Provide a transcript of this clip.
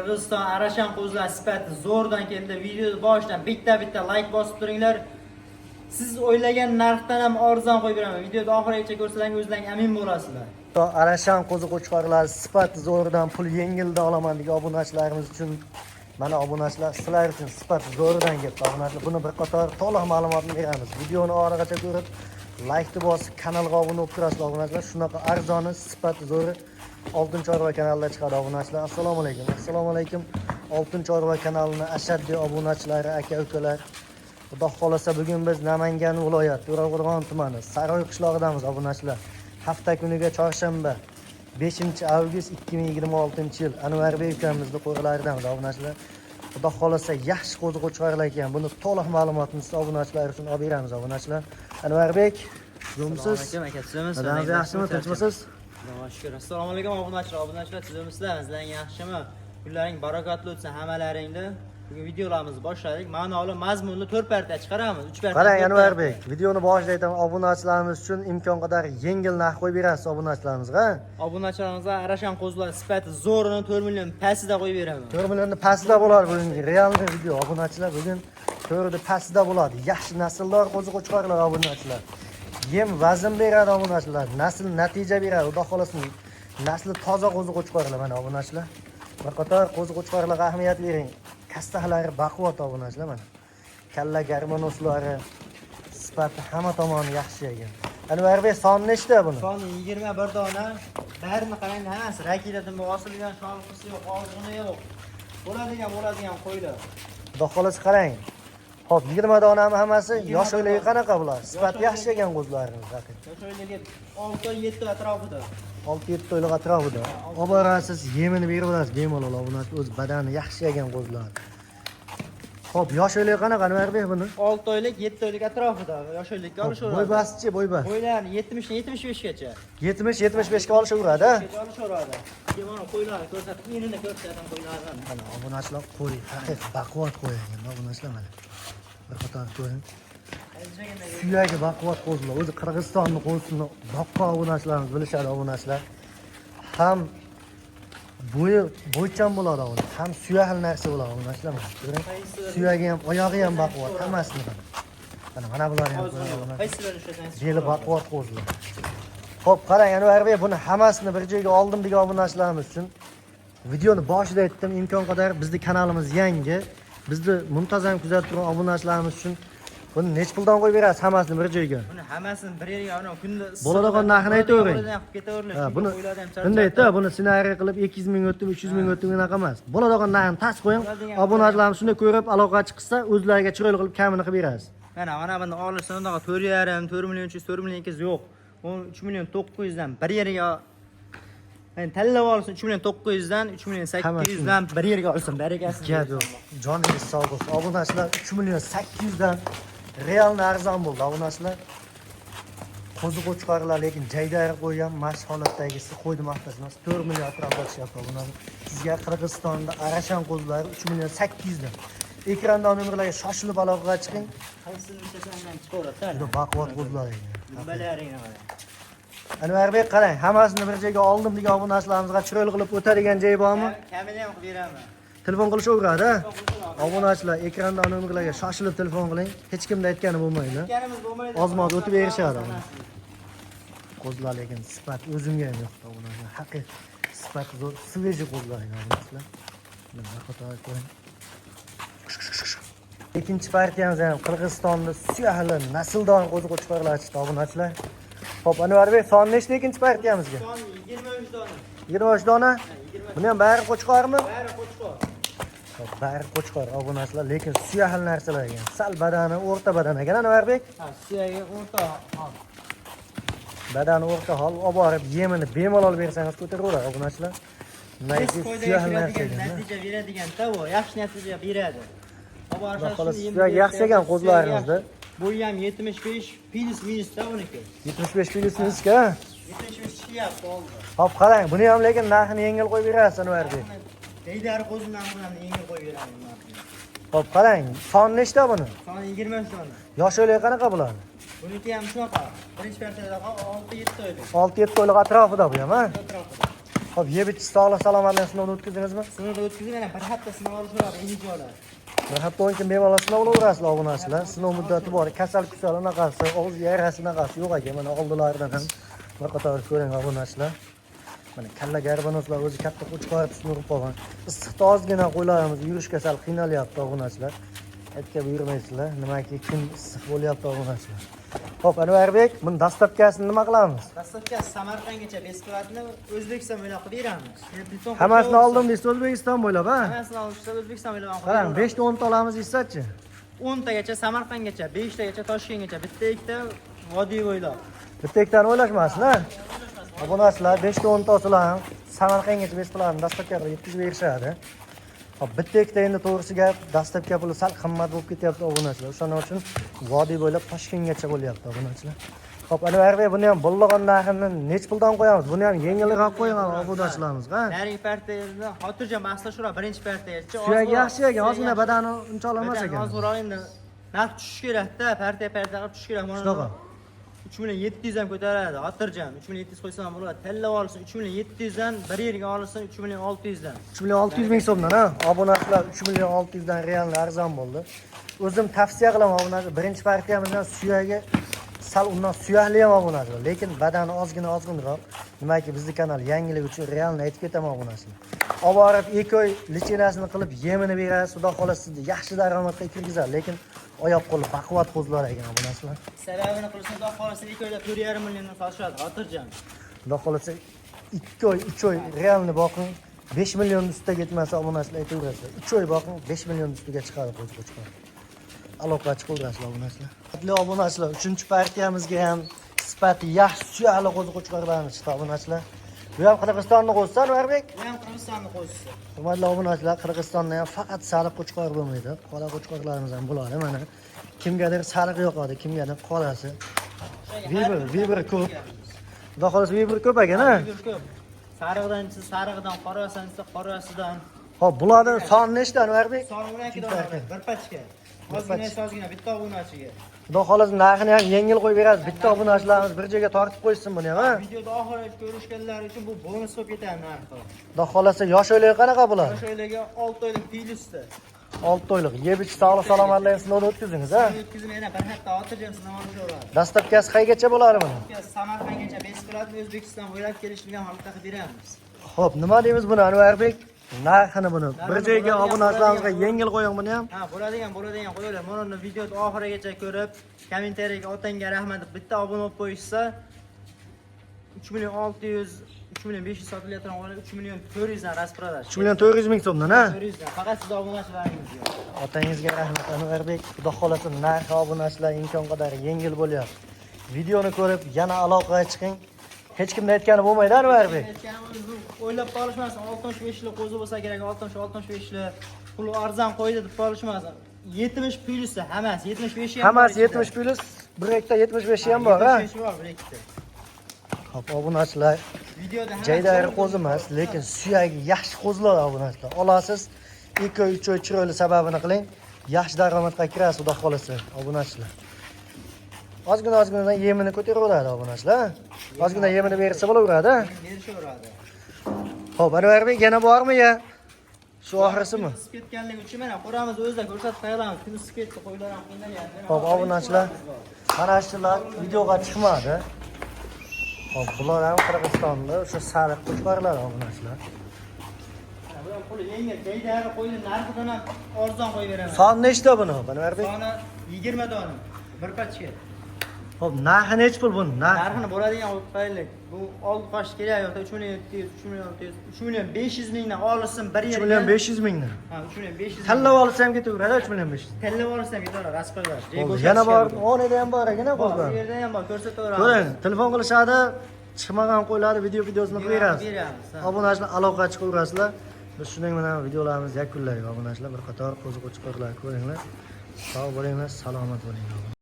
Qirg'iziston Arashan qo'zilar sifati zo'rdan keldi. Videoni boshidan bitta like bosib turinglar. Siz o'ylagan narxdan ham arzon qo'yib beraman. Videoni oxirigacha ko'rsalaringiz o'zlaringiz amin bo'lasizlar. Arashan qo'zi qo'chqorlar sifati zo'rdan pul yengilda olaman degan obunachilarimiz uchun mana obunachilar sizlar uchun sifati zo'rdan keldi. Obunachilar buni bir qator to'liq ma'lumotni beramiz. Videoni oxirigacha ko'rib like bosib kanalga obuna bo'lib turasizlar obunachilar. Shunaqa arzoni sifati zo'ri Oltin Chorva kanalida chiqadi obunachilar. Assalomu alaykum. Assalomu alaykum. Oltin Chorva kanalini ashaddiy obunachilari, aka-ukalar. Xudo xolasa bugun biz Namangan viloyati To'raqo'rg'on tumani Saroy qishlog'idamiz obunachilar. Hafta kuniga chorshanba 5-avgust 2026-yil Anvarbek ukamizning qo'riqlaridamiz obunachilar. Xudo xolasa yaxshi qo'zi qo'chqorlar ekan. Buni to'liq ma'lumotni siz obunachilar uchun olib beramiz obunachilar. Anvarbek, yo'qmisiz? Assalomu alaykum, aka. Sizlarmi? Sizlar yaxshimi? Tinchmisiz? Allohga shukr. Assalomu alaykum obunachilar. Obunachilar sizlarmisizlar? Sizlar yaxshimi? Kunlaring barakatli o'tsin hammalaringda. Bugun videolarimizni boshladik. Ma'noli, mazmunli 4 parta chiqaramiz. 3 parta. Qarang Anvarbek, videoni boshida aytaman, obunachilarimiz uchun imkon qadar yengil narx qo'yib berasiz obunachilarimizga. Obunachilarimizga Arashan qo'zilar sifati zo'rini 4 million pastida qo'yib beraman. 4 millionni pastida bo'ladi bugungi realni video obunachilar. Bugun 4 pastida bo'ladi. Yaxshi nasldor qo'zi qo'chqorlar obunachilar. Yem vazn beradi obunachilar. Nasl natija beradi. Xudo xolasin nasli toza qo'zi qo'chqorlar mana obunachilar. Bir qator qo'zi qo'chqorlarga ahamiyat bering. Kastahlari baquvvat obunachilar mana. Kalla garmonoslari sifati hamma tomoni yaxshi ekan. Anvarbek soni nechta buni? Soni 21 dona. Barini qarang, hammasi rakidadan bosilgan, sholqisi yo'q, og'zini yo'q. Bo'ladigan qo'ylar. Xudo xolasa qarang. Hop, 20 donami hammasi yosh o'ylaga qanaqa bo'ladi? Sifati yaxshi ekan qo'zlarimiz haqiqatan. Yosh o'ylaga 6-7 atrofida. 6-7 oylik atrofida. Olib borasiz, yemini berib berasiz bemalol obunachi o'z badani yaxshi ekan qo'zlar. Hop, yosh o'ylaga qanaqa Anvarbek buni? 6 oylik, 7 oylik atrofida. Yosh o'ylikka olishaveradi. Bo'ybasichi, bo'ybas. Qo'ylar 70 dan 75 gacha. 70-75 ga olishaveradi, ha? Olishaveradi. Mana qo'ylar ko'rsatib, yerini ko'rsatam qo'ylardan. Mana obunachilar qo'y, haqiqiy baquvvat qo'y ekan obunachilar mana. Bir qator ko'ring. Suyagi baquvvat qo'zlar. O'zi Qirg'izistonning qo'zini boqqan obunachilarimiz bilishadi obunachilar. Ham bo'ychan bo'ladi obunachilar, ham suyag'li narsa bo'ladi obunachilar. Ko'ring. Suyagi ham, oyog'i ham baquvvat, hammasini mana bular ham obunachilar. Qaysilarni ishlatasiz? Beli baquvvat qo'zlar. Xo'p, qarang Anvarbek, buni hammasini bir joyga oldim degan obunachilarimiz uchun videoni boshida aytdim, imkon qadar bizning kanalimiz yangi. Bizni muntazam kuzatib turgan obunachilarimiz uchun buni nech puldan qo'yib berasiz hammasini bir joyga? Buni hammasini bir yerga ana kunda bo'ladigan narxini aytavering. Ha, buni bunday aytda, buni ssenariy qilib 200 ming o'tdim, 300 ming o'tdim unaqa emas. Bo'ladigan narxini tas qo'ying. Obunachilarimiz shuni ko'rib aloqa chiqsa, o'zlariga chiroyli qilib kamini qilib berasiz. Mana buni olishsa undaqa 4,5, 4 million 4 million kiz yo'q. 3 million 900 dan bir yerga men tanlab olsin 3 million 900 dan 3 million 800 dan bir yerga olsin barakasi. Gap yo'q. Joningiz sog' bo'lsin. Obunachilar 3 million 800 dan realni arzon bo'ldi obunachilar. Qo'zi qo'chqorlar lekin jaydari qo'ygan mast holatdagisi qo'ydi maqtashmas 4 million atrofida chiqyapti obunachilar. Sizga Qirg'izistonda Arashan qo'zlari 3 million 800 dan. Ekrandan nomerlarga shoshilib aloqaga chiqing. Qaysini istasangiz chiqaveradi. Juda baquvvat qo'zlar ekan. Nimbalaringni qarang. Anvarbek qarang, hammasini bir joyga oldim degan obunachilarimizga chiroyli qilib o'tadigan joy bormi? Kamini ham qilib beraman. Telefon qilishaveradi, ha? Obunachilar ekrandan nomerlarga shoshilib telefon qiling. Hech kimda aytgani bo'lmaydi. Aytganimiz bo'lmaydi. Ozmoz o'tib berishadi. Qo'zlar lekin sifat o'zimga ham yoqdi obunachilar. Haqiqiy sifat zo'r, sveji qo'zlar obunachilar. Mana qator ko'ring. Ikkinchi partiyamiz ham Qirg'izistonda suyahli nasldor qo'zi qo'chqorlar chiqdi obunachilar. Xo'p, Anvarbek, son nechta ikkinchi partiyamizga? Son 23 dona. 23 dona? Buni ham bari qo'chqormi? Bari qo'chqor. Xo'p, bari qo'chqor obunachilar, lekin suyahli narsalar ekan. Sal badani o'rta badan ekan Anvarbek. Ha, suyagi o'rta hol. Badani o'rta hol olib borib yemini bemalol bersangiz ko'taraveradi obunachilar. Nayki suyahli narsa ekan. Natija beradigan tavo, yaxshi natija beradi. Suyagi yaxshi ekan qo'zlarimizda. Bo'yi ham 75 plus minus da uniki. 75 plus minusga. 75 chiqyapti oldi. Hop, qarang, buni ham lekin narxini yengil qo'yib berasiz Anvarbek. Deydari qo'zidan bilan yengil qo'yib beraman. Hop, qarang, son nechta buni? Soni 23 dona. Yosh o'ylik qanaqa bo'ladi? Buniki ham shunaqa. Birinchi partada 6-7 oylik. 6-7 oylik atrofida bu ham, ha? Atrofida. Hop, yeb ichish sog'lik salomatlik sinovini o'tkazingizmi? Sinovda o'tkazib yana bir hafta sinov olish bo'ladi, individual. Bir haftadan keyin bemalol sinov olaverasizlar obunachilar. Sinov muddati bor. Kasal unaqasi, og'iz yarasi unaqasi yo'q ekan. Mana oldilaridan ham bir qator ko'ring obunachilar. Mana kalla garbanoslar o'zi katta qo'chqor tusini urib qolgan. Issiqda ozgina qo'ylarimiz yurishga sal qiynalyapti obunachilar. Aytga buyurmaysizlar, nimaki kun issiq bo'lyapti obunachilar. Xo'p, Anvarbek, buni dastlabkasini nima qilamiz? Dastlabkasi Samarqandgacha besplatni O'zbekiston bo'ylab qilib beramiz. Hammasini oldim deysiz O'zbekiston bo'ylab, ha? Hammasini olishsa O'zbekiston bo'ylab qilib Qarang, beramiz. 5 ta 10 ta olamiz deysiz-chi? 10 tagacha Samarqandgacha, 5 tagacha Toshkentgacha, bitta ikkita vodiy bo'ylab. Bitta ikkitani o'ylashmasin, ha? Obunachilar 5 ta 10 ta olsalar Samarqandgacha besplatni dastlabki qilib yetkazib berishadi. Hop, bitta ikkita endi to'g'risi gap, dastlabki puli sal qimmat bo'lib ketyapti obunachilar. O'shaning uchun vodiy bo'ylab Toshkentgacha bo'lyapti obunachilar. Hop, Anvarbek, buni ham bo'lgan narxini nech puldan qo'yamiz? Buni ham yengilroq qo'ying obunachilarimizga, ha? Narigi partiyadan xotirjam maslashura birinchi partiyagacha. Suyak yaxshi ekan, ozgina badani uncha olamas ekan. Hozir endi narx tushish kerak-da, partiya qilib tushish kerak. Shunaqa. 3700 ham ko'taradi, xotirjam. 3700 qo'ysam ham bo'ladi. Tallab olsin 3700 dan bir yerga olsin 3600 dan. 3.600 ming so'mdan, ha? Obunachilar 3.600 dan realni arzon bo'ldi. O'zim tavsiya qilaman obunachilar, birinchi partiyamizdan suyagi sal undan suyakli ham obunachilar, lekin badani ozginroq. Nimaiki bizning kanal yangilik uchun realni aytib ketaman obunachilar. Olib borib ekoy lichenasini qilib yemini berasiz, xudo xolasa sizni yaxshi daromadga kirgizadi, lekin oyoq qo'li baquvvat qo'zlar ekan obunachilar. Sababini qilishni xudo xolasa ekoyda 4,5 milliondan sochadi, xotirjam. Xudo xolasa 2 oy, 3 oy realni boqing, 5 million ustiga ketmasa obunachilar aytaverasizlar. 3 oy boqing, 5 million ustiga chiqadi qo'chqor. Aloqachi qo'yasizlar obunachilar. Qadrli obunachilar, 3-partiyamizga ham sifati yaxshi suyakli qo'chqorlarni chiqdi obunachilar. Bu ham Qirg'izistonning qo'zisi Anvarbek. Bu ham Qirg'izistonning qo'zisi. Hurmatli obunachilar, Qirg'izistonda ham faqat sariq qo'chqor bo'lmaydi. Qora qo'chqorlarimiz ham bo'ladi mana. Kimgadir sariq yoqadi, kimgadir qorasi. Vibr ko'p. Xudo xolasa vibr ko'p ekan-a? Vibr ko'p. Sarig'idan qorasidan. Hop, bularning soni nechta Anvarbek? Soni 12 dona, bir pachka. Ozgina bitta obunachiga. Xudo xolasa narxini ham yengil qo'yib berasiz. Bitta obunachilarimiz bir joyga tortib qo'ysin buni ham, ha? Videoda oxirigacha ko'rishganlar uchun bu bonus bo'lib ketadi narxi. Xudo xolasa yosh oyligi qanaqa bo'ladi? Yosh oyligiga 6 oylik plyusda. 6 oylik. Yeb ichish sog'lik salomatligini sinovdan o'tkazingiz, ha? O'tkazib yana bir hafta xotirjam sinov olishaveradi. Dastlabkasi qaygacha bo'ladi buni? Samarqandgacha besplatni O'zbekiston bo'ylab kelishilgan holatda qilib beramiz. Xo'p, nima deymiz buni Anvarbek? Narxini buni bir joyga obunachilarimizga yengil qo'ying buni ham. Ha, bo'ladigan qo'yinglar. Mana uni videoni oxirigacha ko'rib, kommentariyaga otangga rahmat deb bitta obuna bo'lib qo'yishsa 3.600 3.500 sotilayotgan o'g'li 3.400 dan rasprodash. 3.400 ming so'mdan, ha? 400 dan. Faqat siz obunachilaringizga. Otangizga rahmat Anvarbek. Xudo xolasa narxi obunachilar imkon qadar yengil bo'lyapti. Videoni ko'rib yana aloqaga chiqing. Hech kimni aytgani bo'lmaydi Anvarbek. O'ylab qolishmasin, 65 yil qo'zi bo'lsa kerak, 65 yil pul arzon qo'ydi deb qolishmasin. 70 plyusi hammasi, 75 ham. Hammasi 70 plyus, bir hektar 75 ham bor, ha? 75 bor bir hektar. Xo'p, obunachilar, Videoda jaydari qo'zi emas, lekin suyagi yaxshi qo'zilar obunachilar. Olasiz, 2-3 oy chiroyli sababini qiling, yaxshi daromadga kirasiz, xudo xolasa obunachilar. Ozgina yemini ko'taraveradi obunachilar. Ozgina yemini bersa bo'laveradi. berishaveradi. Xo'p, Anvarbek yana bormi ya? Shu oxirisimi? Isib ketganligi uchun mana qo'ramiz o'zida ko'rsatib qo'yamiz. Kun isib ketdi, qo'ylar ham qiynalyapti. Xo'p, obunachilar, mana shular videoga chiqmadi. Xo'p, bular ham Qirg'izistonda o'sha sariq qo'chqorlar obunachilar. Bu ham puli yengil, jaydari qo'ydi, narxidan ham arzon qo'yib beraman. Soni nechta buni, Anvarbek? Soni 20 dona. Bir pachka. Xo'p, narxi nech pul buni? Narxini bo'ladigan olib qo'yaylik. Bu olib qo'yish kerak yo'qda 3.500 mingdan olsin bir yerga. 3.500 mingdan. Ha, 3.500. Tanlab olsa ham ketaveradi 3.500. Tanlab olsa ham ketaveradi, rasqolar. Yana bor, 10 eda ham bor ekan, Bu qo'zlar. yerda ham bor, ko'rsataveramiz. Ko'ring, telefon qilishadi, chiqmagan qo'ylarni videosini qilib beramiz. Obunachilar aloqachi qilaverasizlar. Biz shuning bilan videolarimizni yakunlaymiz. Obunachilar bir qator qo'zi qo'chqorlar ko'ringlar. Sog' bo'linglar, salomat bo'linglar.